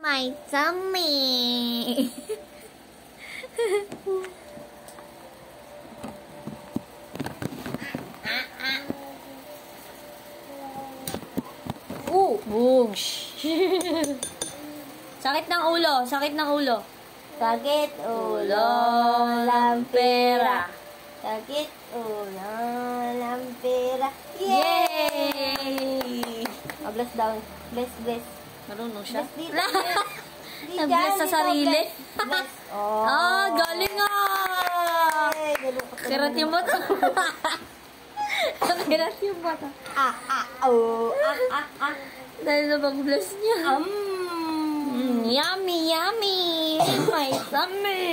My tummy. Bugs. Sakit ng ulo, sakit ng ulo. Sakit ulo, lampera. Sakit ulo, lampera. Yay! Bless down. Bless, bless. Marunong siya. Bless sa sarili. Bless. Oh, galing ah! Kirat yung bata. Kirat yung bata. Dahil na pag-bless niya. Yummy, yummy. My summer.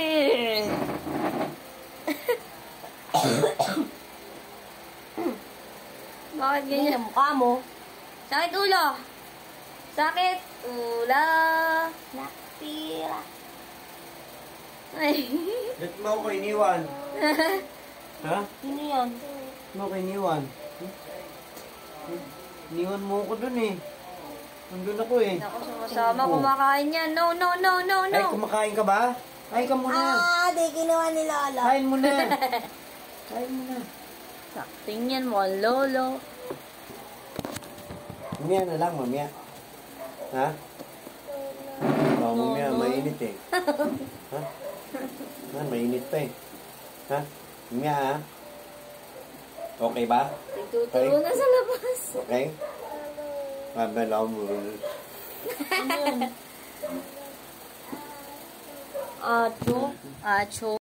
Bakit ganyan? Ang mukha mo. Sakit ulo. Sakit ulo. Nakatira. Ay. Ba't mo ako iniwan? Ha? Sino yan? Ba't mo ako iniwan? Iniwan mo ako dun eh. Nandun ako eh. Ako sumasama kumakain yan. No, no, no, no, no. Ay, kumakain ka ba? Kain ka muna. Di ginawa ni Lola. Kain muna. Kain muna. Sakting yan mo, lolo. Mamaya na lang, mamaya. Ha? Oo, mamaya, mainit eh. Ha? Ha? Mainit pa eh. Ha? Mamaya ha? Okay ba? Nagtuturo na sa labas. Okay? Mabala mo. Acho. Acho.